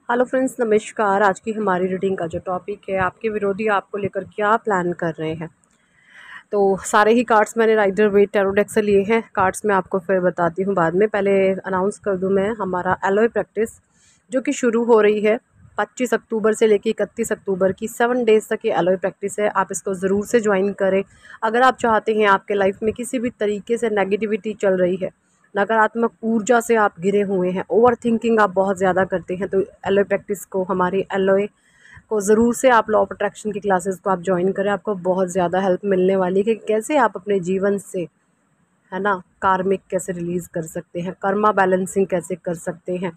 Hello friends, नमस्कार। आज की हमारी रीडिंग का जो टॉपिक है, आपके विरोधी आपको लेकर क्या प्लान कर रहे हैं। तो सारे ही कार्ड्स मैंने राइडर वेट टैरो डेक से लिए हैं। कार्ड्स मैं आपको फिर बताती हूँ बाद में। पहले अनाउंस कर दूँ मैं हमारा एलोए प्रैक्टिस जो कि शुरू हो रही है 25 अक्टूबर से लेकर 31 अक्टूबर की 7 डेज़ तक ये एलोए प्रैक्टिस है। आप इसको ज़रूर से ज्वाइन करें। अगर आप चाहते हैं आपके लाइफ में किसी भी तरीके से नेगेटिविटी चल रही है, नकारात्मक ऊर्जा से आप घिरे हुए हैं, ओवर थिंकिंग आप बहुत ज़्यादा करते हैं, तो एलोए प्रैक्टिस को, हमारी एलोए को ज़रूर से आप लॉ ऑफ अट्रैक्शन की क्लासेस को आप ज्वाइन करें। आपको बहुत ज़्यादा हेल्प मिलने वाली है कि कैसे आप अपने जीवन से, है ना, कार्मिक कैसे रिलीज़ कर सकते हैं, कर्मा बैलेंसिंग कैसे कर सकते हैं,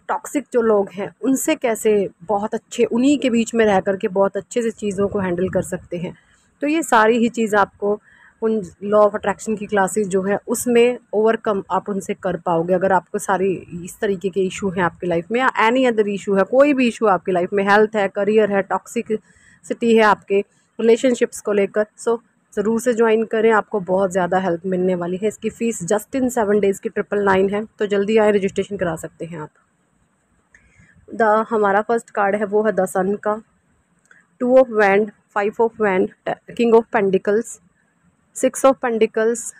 टॉक्सिक जो लोग हैं उनसे कैसे बहुत अच्छे, उन्हीं के बीच में रह कर के बहुत अच्छे से चीज़ों को हैंडल कर सकते हैं। तो ये सारी ही चीज़ आपको उन लॉ ऑफ अट्रैक्शन की क्लासेस जो है उसमें ओवरकम आप उनसे कर पाओगे। अगर आपको सारी इस तरीके के इशू हैं आपकी लाइफ में, या एनी अदर इशू है, कोई भी इशू आपकी लाइफ में, हेल्थ है, करियर है, टॉक्सिसिटी है, आपके रिलेशनशिप्स को लेकर, सो ज़रूर से ज्वाइन करें। आपको बहुत ज़्यादा हेल्प मिलने वाली है। इसकी फ़ीस जस्ट इन 7 डेज़ की 999 है। तो जल्दी आए, रजिस्ट्रेशन करा सकते हैं आप। हमारा फर्स्ट कार्ड है वो है द सन का, 2 of wand, 5 of wand, king of pentacles, 6 of pentacles,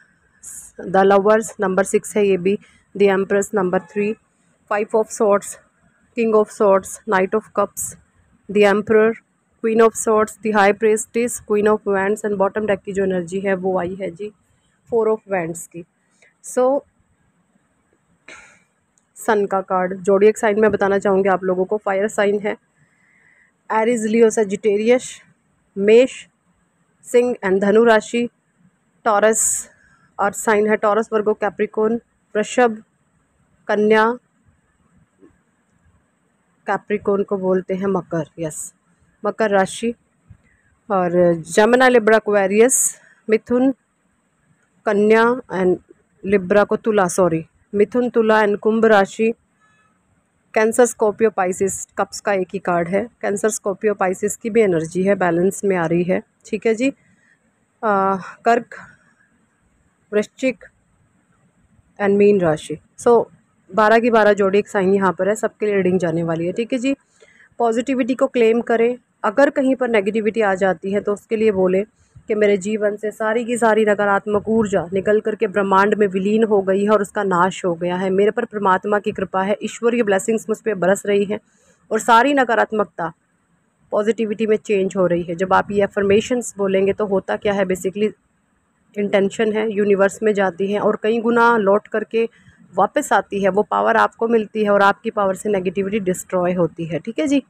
the lovers number 6 है ये भी, the empress number 3, 5 of swords, king of swords, night of cups, the emperor, queen of swords, the high priestess, queen of wands, and bottom deck की जो energy है वो आई है जी 4 of wands की। सो सन का कार्ड जोडिएक साइन में बताना चाहूँगी आप लोगों को। फायर साइन है एरीज, लियो, सजिटेरियस, मेष, सिंह एंड धनु राशि, टॉरस, अर्थ साइन है टॉरस, वर्गो, कैप्रिकॉर्न, वृषभ, कन्या, कैप्रिकॉर्न को बोलते हैं मकर, यस, मकर राशि, और जमुना, लिब्रा, एक्वेरियस, मिथुन, कन्या एंड लिब्रा को तुला, सॉरी, मिथुन, तुला एंड कुंभ राशि, कैंसर, स्कॉर्पियो, पाइसिस। कप्स का एक ही कार्ड है। कैंसर, स्कॉर्पियो, पाइसिस की भी एनर्जी है, बैलेंस में आ रही है, ठीक है जी। कर्क, वृश्चिक एंड मीन राशि। सो 12 की 12 जोड़ी एक साइन यहाँ पर है, सबके लिए रीडिंग जाने वाली है, ठीक है जी। पॉजिटिविटी को क्लेम करें। अगर कहीं पर नेगेटिविटी आ जाती है तो उसके लिए बोले कि मेरे जीवन से सारी की सारी नकारात्मक ऊर्जा निकल करके ब्रह्मांड में विलीन हो गई है और उसका नाश हो गया है। मेरे पर परमात्मा की कृपा है, ईश्वरीय ब्लेसिंग्स मुझ पर बरस रही है और सारी नकारात्मकता पॉजिटिविटी में चेंज हो रही है। जब आप ये अफर्मेशंस बोलेंगे तो होता क्या है, बेसिकली इंटेंशन है, यूनिवर्स में जाती है और कई गुना लौट करके वापस आती है। वो पावर आपको मिलती है और आपकी पावर से नेगेटिविटी डिस्ट्रॉय होती है, ठीक है जी।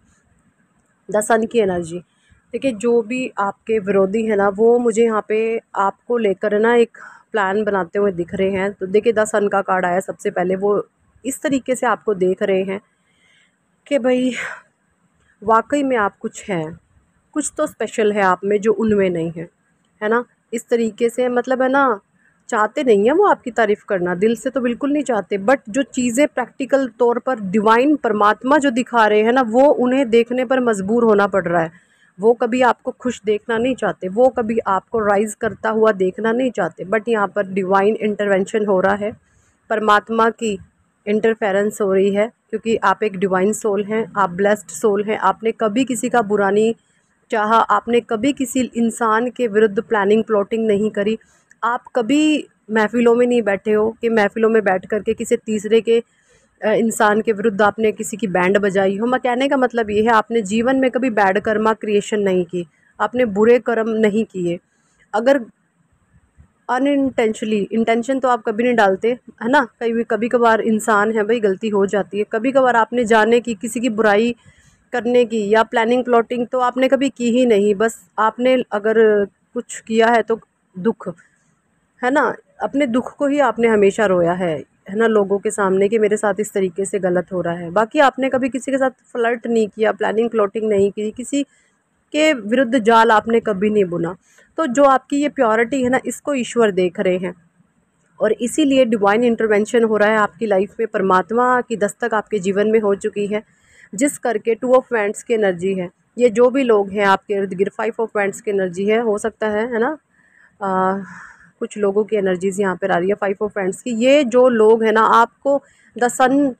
द सन की एनर्जी, देखिए, जो भी आपके विरोधी है ना, वो मुझे यहाँ पे आपको लेकर ना एक प्लान बनाते हुए दिख रहे हैं। तो देखिए, द सन का कार्ड आया सबसे पहले, वो इस तरीके से आपको देख रहे हैं कि भाई वाकई में आप कुछ हैं, कुछ तो स्पेशल है आप में जो उनमें नहीं है ना। इस तरीके से मतलब है ना, चाहते नहीं है वो आपकी तारीफ़ करना, दिल से तो बिल्कुल नहीं चाहते, बट जो चीज़ें प्रैक्टिकल तौर पर डिवाइन परमात्मा जो दिखा रहे हैं ना, वो उन्हें देखने पर मजबूर होना पड़ रहा है। वो कभी आपको खुश देखना नहीं चाहते, वो कभी आपको राइज करता हुआ देखना नहीं चाहते, बट यहाँ पर डिवाइन इंटरवेंशन हो रहा है, परमात्मा की इंटरफेरेंस हो रही है, क्योंकि आप एक डिवाइन सोल हैं, आप ब्लेस्ड सोल हैं। आपने कभी किसी का बुरा नहीं चाहा, आपने कभी किसी इंसान के विरुद्ध प्लानिंग प्लॉटिंग नहीं करी, आप कभी महफ़िलों में नहीं बैठे हो कि महफ़िलों में बैठ कर के किसी तीसरे के इंसान के विरुद्ध आपने किसी की बैंड बजाई हो। मैं कहने का मतलब ये है, आपने जीवन में कभी बैड कर्मा क्रिएशन नहीं की, आपने बुरे कर्म नहीं किए। अगर अनइंटेंशनली, इंटेंशन तो आप कभी नहीं डालते, है ना, कभी कभी कभार इंसान है भाई, गलती हो जाती है, कभी कभार आपने जाने की किसी की बुराई करने की या प्लानिंग प्लॉटिंग तो आपने कभी की ही नहीं। बस आपने अगर कुछ किया है तो दुख, है ना, अपने दुख को ही आपने हमेशा रोया है ना, लोगों के सामने कि मेरे साथ इस तरीके से गलत हो रहा है। बाकी आपने कभी किसी के साथ फ्लर्ट नहीं किया, प्लानिंग प्लॉटिंग नहीं की, किसी के विरुद्ध जाल आपने कभी नहीं बुना। तो जो आपकी ये प्योरिटी है ना, इसको ईश्वर देख रहे हैं और इसीलिए डिवाइन इंटरवेंशन हो रहा है आपकी लाइफ में। परमात्मा की दस्तक आपके जीवन में हो चुकी है, जिस करके 2 ऑफ वैंड्स की एनर्जी है। ये जो भी लोग हैं आपके इर्द गिर्द, 5 ऑफ वैंड्स की एनर्जी है, हो सकता है ना, कुछ लोगों की एनर्जीज यहाँ पर आ रही है 5 ऑफ वैंड्स की। ये जो लोग हैं ना, आपको द सन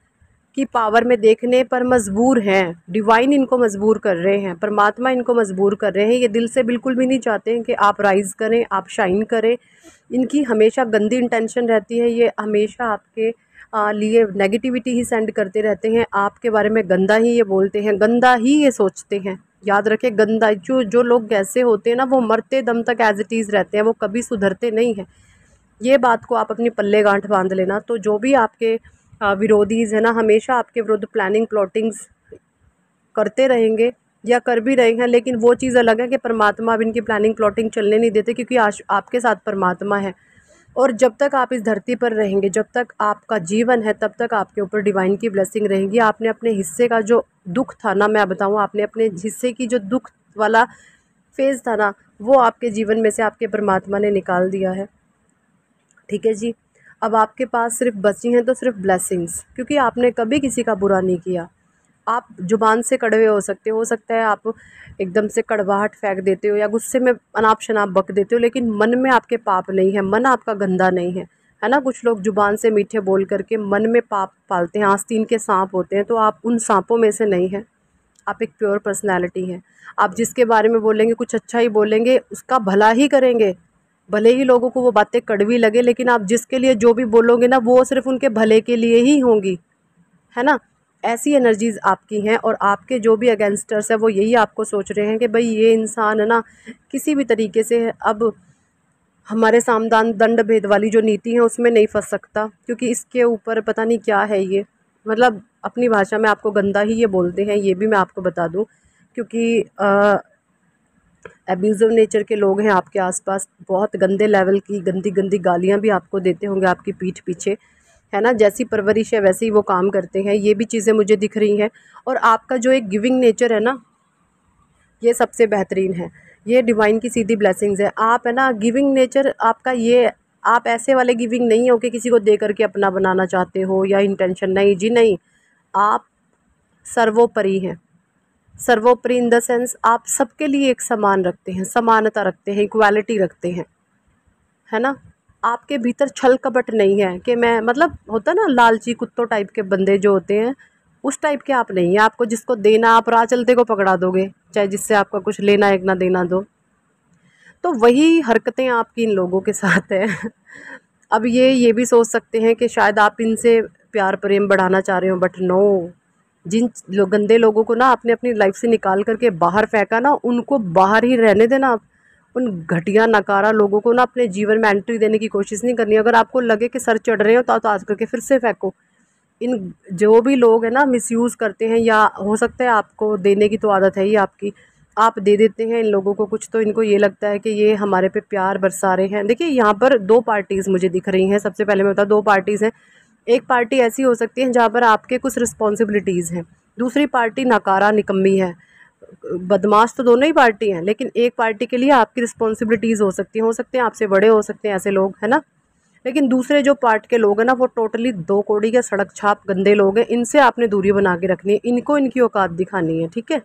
की पावर में देखने पर मजबूर हैं। डिवाइन इनको मजबूर कर रहे हैं, परमात्मा इनको मजबूर कर रहे हैं। ये दिल से बिल्कुल भी नहीं चाहते हैं कि आप राइज करें, आप शाइन करें। इनकी हमेशा गंदी इंटेंशन रहती है। ये हमेशा आपके लिए नेगेटिविटी ही सेंड करते रहते हैं, आपके बारे में गंदा ही ये बोलते हैं, गंदा ही ये सोचते हैं। याद रखें, गंदा जो लोग ऐसे होते हैं ना, वो मरते दम तक एज इट इज़ रहते हैं, वो कभी सुधरते नहीं हैं। ये बात को आप अपनी पल्ले गांठ बांध लेना। तो जो भी आपके विरोधीज़ है ना, हमेशा आपके विरुद्ध प्लानिंग प्लॉटिंग्स करते रहेंगे या कर भी रहे हैं, लेकिन वो चीज़ अलग है कि परमात्मा अब इनकी प्लानिंग प्लॉटिंग चलने नहीं देते, क्योंकि आज आपके साथ परमात्मा है। और जब तक आप इस धरती पर रहेंगे, जब तक आपका जीवन है, तब तक आपके ऊपर डिवाइन की ब्लेसिंग रहेगी। आपने अपने हिस्से का जो दुख था ना, मैं बताऊँ, आपने अपने हिस्से की जो दुख वाला फेज़ था ना, वो आपके जीवन में से आपके परमात्मा ने निकाल दिया है। ठीक है जी। अब आपके पास सिर्फ बची हैं तो सिर्फ ब्लेसिंग्स, क्योंकि आपने कभी किसी का बुरा नहीं किया। आप जुबान से कड़वे हो सकता है आप एकदम से कड़वाहट फेंक देते हो या गुस्से में अनाप शनाप बक देते हो, लेकिन मन में आपके पाप नहीं है, मन आपका गंदा नहीं है ना। कुछ लोग जुबान से मीठे बोल करके मन में पाप पालते हैं, आस्तीन के सांप होते हैं, तो आप उन सांपों में से नहीं हैं। आप एक प्योर पर्सनैलिटी हैं। आप जिसके बारे में बोलेंगे कुछ अच्छा ही बोलेंगे, उसका भला ही करेंगे, भले ही लोगों को वो बातें कड़वी लगे, लेकिन आप जिसके लिए जो भी बोलोगे ना, वो सिर्फ उनके भले के लिए ही होंगी, है ना। ऐसी एनर्जीज़ आपकी हैं, और आपके जो भी अगेंस्टर्स है वो यही आपको सोच रहे हैं कि भाई ये इंसान है ना, किसी भी तरीके से अब हमारे सामदान दंड भेद वाली जो नीति है उसमें नहीं फंस सकता, क्योंकि इसके ऊपर पता नहीं क्या है ये। मतलब अपनी भाषा में आपको गंदा ही ये बोलते हैं, ये भी मैं आपको बता दूं, क्योंकि एब्यूज़िव नेचर के लोग हैं आपके आसपास। बहुत गंदे लेवल की गंदी गंदी गालियाँ भी आपको देते होंगे आपकी पीठ पीछे, है ना। जैसी परवरिश है वैसे ही वो काम करते हैं, ये भी चीज़ें मुझे दिख रही हैं। और आपका जो एक गिविंग नेचर है ना, ये सबसे बेहतरीन है। ये डिवाइन की सीधी ब्लेसिंग्स है। आप है ना, गिविंग नेचर आपका ये, आप ऐसे वाले गिविंग नहीं हो कि किसी को दे करके अपना बनाना चाहते हो या इंटेंशन, नहीं जी नहीं। आप सर्वोपरि हैं। सर्वोपरि इन द सेंस आप सबके लिए एक समान रखते हैं, समानता रखते हैं, इक्वालिटी रखते हैं, है ना। आपके भीतर छल कपट नहीं है कि मैं, मतलब होता ना लालची कुत्तों टाइप के बंदे जो होते हैं, उस टाइप के आप नहीं है। आपको जिसको देना, आप राह चलते को पकड़ा दोगे, चाहे जिससे आपका कुछ लेना एक ना देना दो। तो वही हरकतें आपकी इन लोगों के साथ है। अब ये भी सोच सकते हैं कि शायद आप इनसे प्यार प्रेम बढ़ाना चाह रहे हो, बट नो। जिन गंदे लोगों को ना आपने अपनी लाइफ से निकाल करके बाहर फेंका ना, उनको बाहर ही रहने देना। आप उन घटिया नकारा लोगों को ना अपने जीवन में एंट्री देने की कोशिश नहीं करनी। अगर आपको लगे कि सर चढ़ रहे हो तो आज करके फिर से फेंको। इन जो भी लोग हैं ना मिसयूज़ करते हैं, या हो सकता है आपको देने की तो आदत है ही आपकी, आप दे देते हैं इन लोगों को कुछ, तो इनको ये लगता है कि ये हमारे पे प्यार बरसा रहे हैं। देखिए यहाँ पर दो पार्टीज़ मुझे दिख रही हैं। सबसे पहले मैं बता, दो पार्टीज़ हैं। एक पार्टी ऐसी हो सकती है जहाँ पर आपके कुछ रिस्पॉन्सिबिलिटीज़ हैं, दूसरी पार्टी नकारा निकम्मी है। बदमाश तो दोनों ही पार्टी हैं, लेकिन एक पार्टी के लिए आपकी रिस्पॉन्सिबिलिटीज़ हो सकते हैं आपसे बड़े हो सकते हैं ऐसे लोग, है ना। लेकिन दूसरे जो पार्ट के लोग हैं ना, वो टोटली दो कौड़ी के सड़क छाप गंदे लोग हैं। इनसे आपने दूरी बना के रखनी है, इनको इनकी औकात दिखानी है, ठीक है।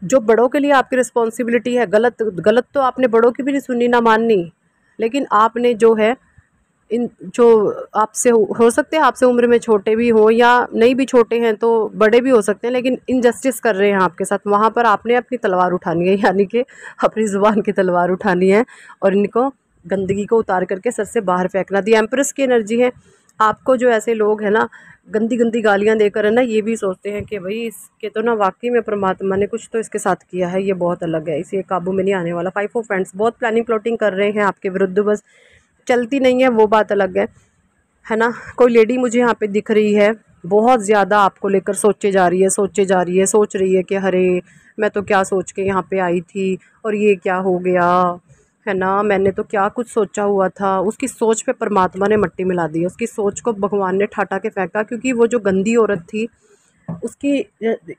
जो बड़ों के लिए आपकी रिस्पॉन्सिबिलिटी है, गलत तो आपने बड़ों की भी नहीं सुननी ना माननी, लेकिन आपने जो है इन जो आपसे हो सकते हैं आपसे उम्र में छोटे भी हो या नहीं भी छोटे हैं तो बड़े भी हो सकते हैं, लेकिन इनजस्टिस कर रहे हैं आपके साथ, वहाँ पर आपने अपनी तलवार उठानी है, यानी कि अपनी ज़ुबान की तलवार उठानी है और इनको गंदगी को उतार करके सर से बाहर फेंकना। दी एम्प्रेस की एनर्जी है। आपको जो ऐसे लोग हैं ना गंदी गंदी गालियाँ देकर, है ना, ये भी सोचते हैं कि भाई इसके तो ना वाकई में परमात्मा ने कुछ तो इसके साथ किया है, ये बहुत अलग है, इसे काबू में नहीं आने वाला। 5 ऑफ फ्रेंड्स बहुत प्लानिंग प्लॉटिंग कर रहे हैं आपके विरुद्ध, बस चलती नहीं है, वो बात अलग है ना। कोई लेडी मुझे यहाँ पे दिख रही है, बहुत ज़्यादा आपको लेकर सोच रही है कि अरे मैं तो क्या सोच के यहाँ पे आई थी और ये क्या हो गया, है ना। मैंने तो क्या कुछ सोचा हुआ था। उसकी सोच पे परमात्मा ने मट्टी मिला दी, उसकी सोच को भगवान ने ठाटा के फेंका, क्योंकि वो जो गंदी औरत थी उसकी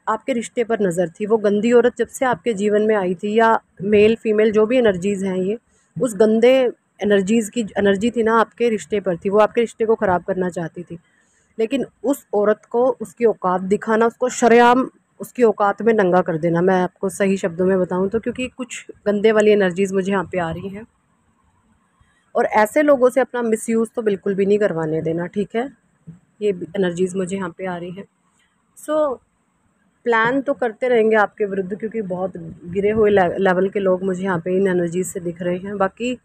आपके रिश्ते पर नज़र थी। वो गंदी औरत जब से आपके जीवन में आई थी, या मेल फीमेल जो भी एनर्जीज़ हैं, ये उस गंदे एनर्जीज़ की एनर्जी थी ना आपके रिश्ते पर थी, वो आपके रिश्ते को ख़राब करना चाहती थी। लेकिन उस औरत को उसकी औकात दिखाना, उसको शरेआम उसकी औकात में नंगा कर देना, मैं आपको सही शब्दों में बताऊं तो, क्योंकि कुछ गंदे वाली एनर्जीज़ मुझे यहाँ पे आ रही हैं। और ऐसे लोगों से अपना मिसयूज़ तो बिल्कुल भी नहीं करवाने देना, ठीक है। ये एनर्जीज़ मुझे यहाँ पे आ रही है। सो प्लान तो करते रहेंगे आपके विरुद्ध, क्योंकि बहुत गिरे हुए लेवल के लोग मुझे यहाँ पे इन एनर्जीज से दिख रहे हैं। बाकी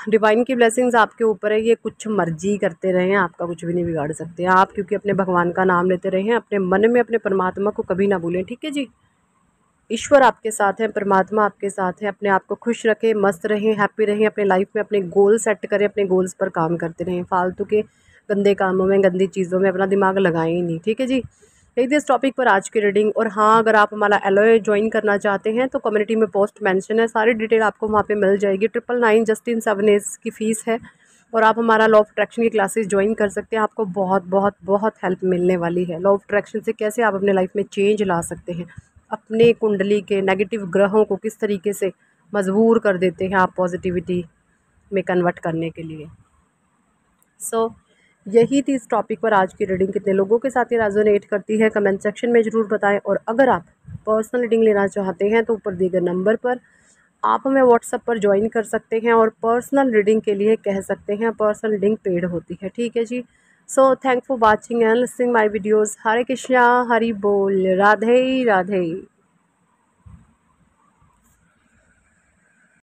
डिवाइन की ब्लेसिंग्स आपके ऊपर है, ये कुछ मर्जी करते रहें, आपका कुछ भी नहीं बिगाड़ सकते आप, क्योंकि अपने भगवान का नाम लेते रहें, अपने मन में अपने परमात्मा को कभी ना भूलें, ठीक है जी। ईश्वर आपके साथ है, परमात्मा आपके साथ है। अपने आप को खुश रखें, मस्त रहें, हैप्पी रहें, अपने लाइफ में अपने गोल सेट करें, अपने गोल्स पर काम करते रहें, फालतू के गंदे कामों में, गंदी चीज़ों में अपना दिमाग लगाएं ही नहीं, ठीक है जी। यही थी इस टॉपिक पर आज की रीडिंग। और हाँ, अगर आप हमारा एलओए ज्वाइन करना चाहते हैं तो कम्युनिटी में पोस्ट मेंशन है, सारी डिटेल आपको वहाँ पे मिल जाएगी। 999 जस्टिन 7 एज की फ़ीस है, और आप हमारा लॉ ऑफ अट्रैक्शन की क्लासेस ज्वाइन कर सकते हैं। आपको बहुत बहुत बहुत हेल्प मिलने वाली है। लॉ ऑफ अट्रैक्शन से कैसे आप अपने लाइफ में चेंज ला सकते हैं, अपने कुंडली के नेगेटिव ग्रहों को किस तरीके से मजबूर कर देते हैं आप पॉजिटिविटी में कन्वर्ट करने के लिए। यही थी इस टॉपिक पर आज की रीडिंग। कितने लोगों के साथ ये रेजोनेट करती है कमेंट सेक्शन में ज़रूर बताएं। और अगर आप पर्सनल रीडिंग लेना चाहते हैं तो ऊपर दिए गए नंबर पर आप हमें व्हाट्सएप पर ज्वाइन कर सकते हैं और पर्सनल रीडिंग के लिए कह सकते हैं। पर्सनल रीडिंग पेड होती है, ठीक है जी। So thank for watching and listening my videos. Hare Krishna, Hari बोल, राधे राधे।